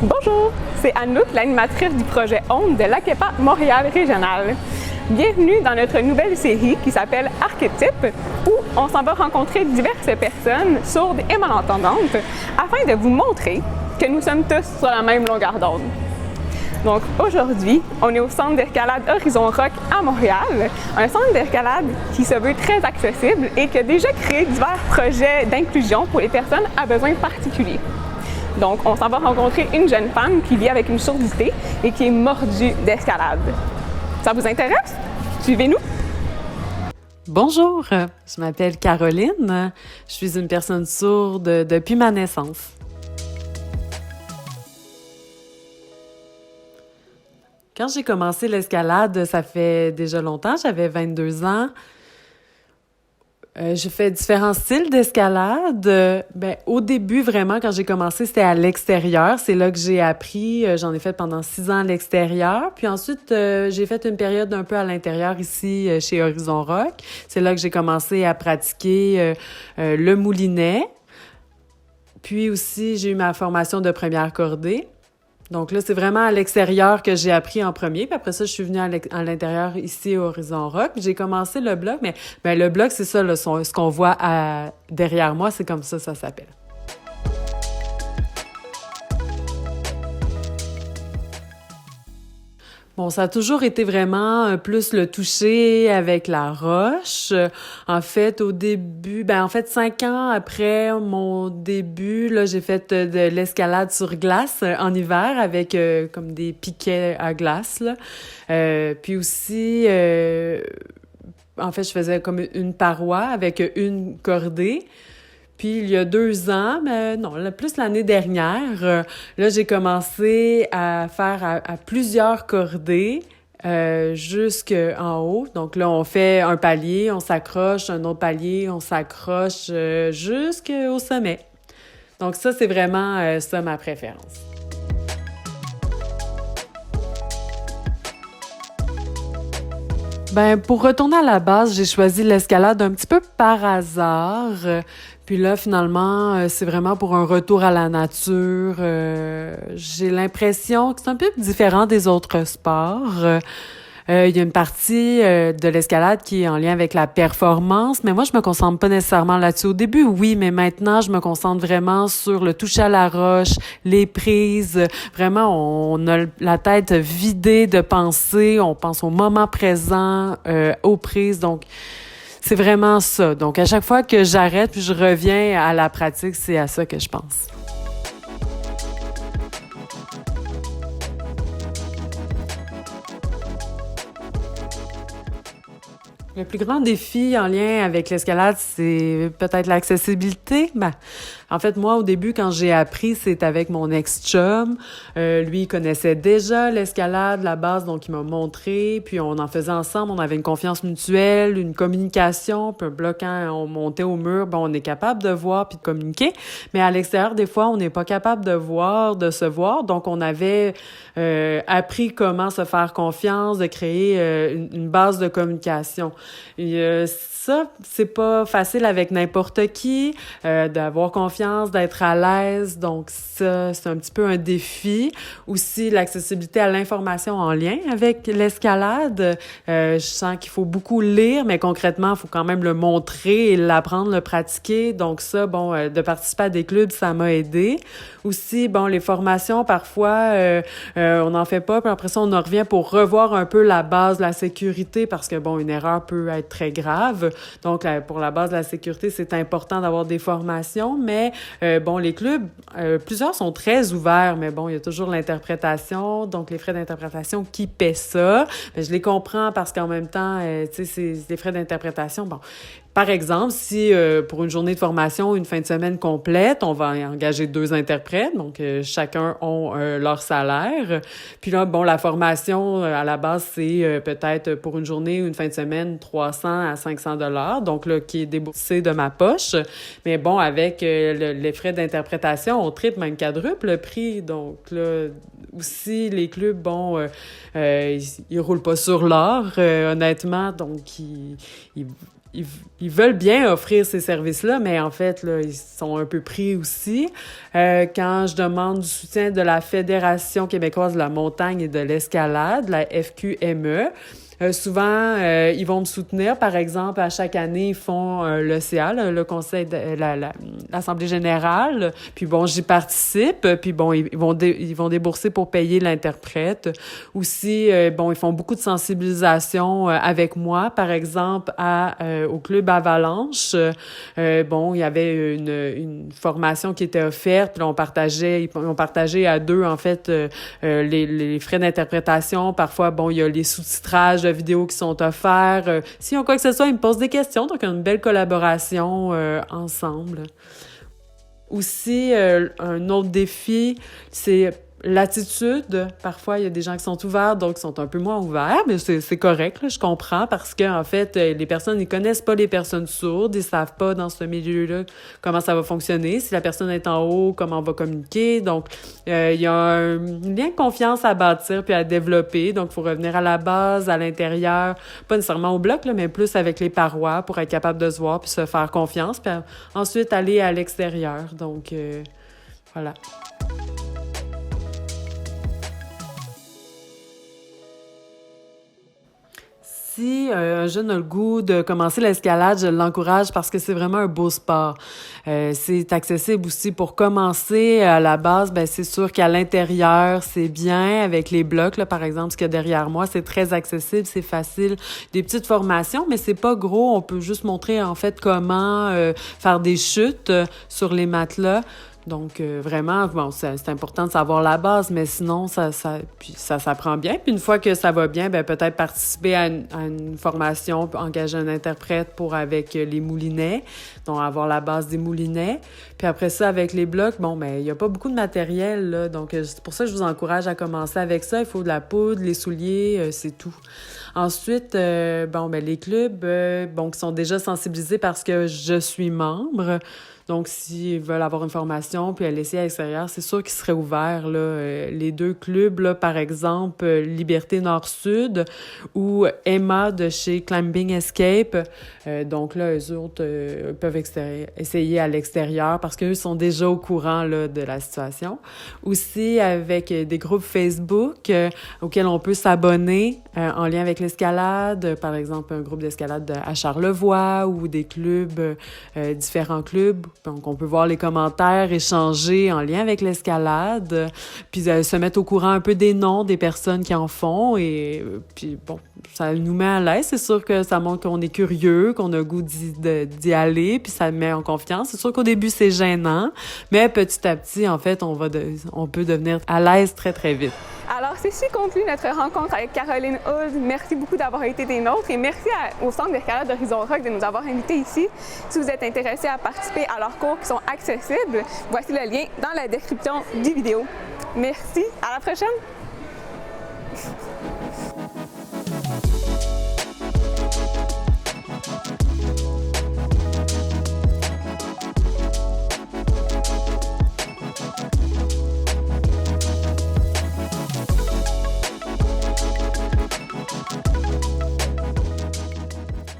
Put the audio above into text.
Bonjour, c'est Anouk, l'animatrice du projet OND de l'ACEPA Montréal Régional. Bienvenue dans notre nouvelle série qui s'appelle Archétypes, où on s'en va rencontrer diverses personnes sourdes et malentendantes afin de vous montrer que nous sommes tous sur la même longueur d'onde. Donc aujourd'hui, on est au centre d'escalade Horizon Rock à Montréal, un centre d'escalade qui se veut très accessible et qui a déjà créé divers projets d'inclusion pour les personnes à besoins particuliers. Donc, on s'en va rencontrer une jeune femme qui vit avec une surdité et qui est mordue d'escalade. Ça vous intéresse? Suivez-nous! Bonjour, je m'appelle Caroline. Je suis une personne sourde depuis ma naissance. Quand j'ai commencé l'escalade, ça fait déjà longtemps, j'avais 22 ans. J'ai fait différents styles d'escalade. Au début, vraiment, quand j'ai commencé, c'était à l'extérieur. C'est là que j'ai appris. J'en ai fait pendant 6 ans à l'extérieur. Puis ensuite, j'ai fait une période un peu à l'intérieur ici, chez Horizon Rock. C'est là que j'ai commencé à pratiquer le moulinet. Puis aussi, j'ai eu ma formation de première cordée. Donc là, c'est vraiment à l'extérieur que j'ai appris en premier. Puis après ça, je suis venue à l'intérieur ici au Horizon Rock. J'ai commencé le bloc, mais le bloc, c'est ça, là, ce qu'on voit derrière moi, c'est comme ça s'appelle. Bon, ça a toujours été vraiment plus le toucher avec la roche. En fait, au début, 5 ans après mon début, là, j'ai fait de l'escalade sur glace en hiver avec comme des piquets à glace, là. Puis aussi, en fait, je faisais comme une paroi avec une cordée. Puis, il y a 2 ans, plus l'année dernière, là, j'ai commencé à faire à plusieurs cordées jusqu'en haut. Donc là, on fait un palier, on s'accroche, un autre palier, on s'accroche jusqu'au sommet. Donc ça, c'est vraiment ça ma préférence. Pour retourner à la base, j'ai choisi l'escalade un petit peu par hasard. Puis là, finalement, c'est vraiment pour un retour à la nature. J'ai l'impression que c'est un peu différent des autres sports. Il y a une partie de l'escalade qui est en lien avec la performance, mais moi, je me concentre pas nécessairement là-dessus. Au début, oui, mais maintenant, je me concentre vraiment sur le toucher à la roche, les prises. Vraiment, on a la tête vidée de pensée, on pense au moment présent, aux prises, donc c'est vraiment ça. Donc, à chaque fois que j'arrête puis je reviens à la pratique, c'est à ça que je pense. Le plus grand défi en lien avec l'escalade, c'est peut-être l'accessibilité. En fait, moi, au début, quand j'ai appris, c'est avec mon ex-chum. Lui, il connaissait déjà l'escalade, la base, donc il m'a montré. Puis on en faisait ensemble, on avait une confiance mutuelle, une communication. Puis un bloc, quand on montait au mur, on est capable de voir puis de communiquer. Mais à l'extérieur, des fois, on n'est pas capable de voir, de se voir. Donc, on avait appris comment se faire confiance, de créer une base de communication. Et, ça, c'est pas facile avec n'importe qui, d'avoir confiance, d'être à l'aise. Donc ça, c'est un petit peu un défi. Aussi, l'accessibilité à l'information en lien avec l'escalade. Je sens qu'il faut beaucoup lire, mais concrètement, il faut quand même le montrer et l'apprendre, le pratiquer. Donc ça, de participer à des clubs, ça m'a aidé. Aussi, les formations, parfois, on n'en fait pas, puis après ça, on en revient pour revoir un peu la base, la sécurité, parce que, une erreur peut être très grave. Donc, pour la base de la sécurité, c'est important d'avoir des formations, mais les clubs, plusieurs sont très ouverts, mais il y a toujours l'interprétation, donc les frais d'interprétation qui paient ça. Mais je les comprends parce qu'en même temps, c'est des frais d'interprétation. Par exemple, si pour une journée de formation, une fin de semaine complète, on va engager 2 interprètes, donc chacun ont leur salaire. Puis là, la formation à la base, c'est peut-être pour une journée ou une fin de semaine 300 à 500 $, donc là qui est déboursé de ma poche. Mais avec les frais d'interprétation, on triple même quadruple le prix. Donc là aussi, les clubs, ils roulent pas sur l'or, honnêtement, donc ils ils veulent bien offrir ces services-là, mais en fait, là, ils sont un peu pris aussi. Quand je demande du soutien de la Fédération québécoise de la montagne et de l'escalade, la FQME, souvent, ils vont me soutenir. Par exemple, à chaque année, ils font le CA, le conseil de l'Assemblée générale. Puis bon, j'y participe. Puis bon, ils vont débourser pour payer l'interprète. Aussi, bon, ils font beaucoup de sensibilisation avec moi. Par exemple, au club Avalanche, bon, il y avait une formation qui était offerte. Puis là, ils ont partagé à deux, en fait, les frais d'interprétation. Parfois, bon, il y a les sous-titrages de vidéos qui sont offerts. S'ils ont quoi que ce soit, ils me posent des questions. Donc, une belle collaboration ensemble. Aussi, un autre défi, c'est l'attitude. Parfois, il y a des gens qui sont ouverts, donc qui sont un peu moins ouverts, mais c'est correct, là, je comprends, parce que en fait, les personnes, ils connaissent pas les personnes sourdes, ils savent pas dans ce milieu-là comment ça va fonctionner, si la personne est en haut, comment on va communiquer. Donc, il y a un lien de confiance à bâtir puis à développer. Donc, il faut revenir à la base, à l'intérieur, pas nécessairement au bloc, là, mais plus avec les parois pour être capable de se voir puis se faire confiance, puis ensuite aller à l'extérieur. Donc, voilà. Si un jeune a le goût de commencer l'escalade, je l'encourage parce que c'est vraiment un beau sport. C'est accessible aussi pour commencer à la base. Ben c'est sûr qu'à l'intérieur, c'est bien avec les blocs, là, par exemple, ce qu'il y a derrière moi, c'est très accessible, c'est facile. Des petites formations, mais c'est pas gros. On peut juste montrer en fait comment faire des chutes sur les matelas. Donc, vraiment, bon, c'est important de savoir la base, mais sinon, ça s'apprend bien. Puis une fois que ça va bien, ben peut-être participer à une formation, engager un interprète avec les moulinets, donc avoir la base des moulinets. Puis après ça, avec les blocs, bon, ben il n'y a pas beaucoup de matériel, là, donc c'est pour ça que je vous encourage à commencer avec ça. Il faut de la poudre, les souliers, c'est tout. Ensuite, bon, ben les clubs, bon, qui sont déjà sensibilisés parce que je suis membre. Donc, s'ils veulent avoir une formation puis laisser à l'extérieur, c'est sûr qu'ils seraient ouverts, là. Les deux clubs, là, par exemple, Liberté Nord-Sud ou Emma de chez Climbing Escape. Donc là, eux autres peuvent essayer à l'extérieur parce qu'eux sont déjà au courant là, de la situation. Aussi, avec des groupes Facebook auxquels on peut s'abonner en lien avec l'escalade. Par exemple, un groupe d'escalade à Charlevoix ou des clubs, différents clubs. Donc, on peut voir les commentaires, échanger en lien avec l'escalade, puis se mettre au courant un peu des noms des personnes qui en font. Et puis, bon, ça nous met à l'aise. C'est sûr que ça montre qu'on est curieux, qu'on a le goût d'y aller, puis ça met en confiance. C'est sûr qu'au début, c'est gênant, mais petit à petit, en fait, on peut devenir à l'aise très, très vite. Alors, ceci conclut notre rencontre avec Caroline Huld. Merci beaucoup d'avoir été des nôtres et merci au Centre d'escalade d'Horizon Rock de nous avoir invités ici. Si vous êtes intéressé à participer à leurs cours qui sont accessibles, voici le lien dans la description du vidéo. Merci, à la prochaine!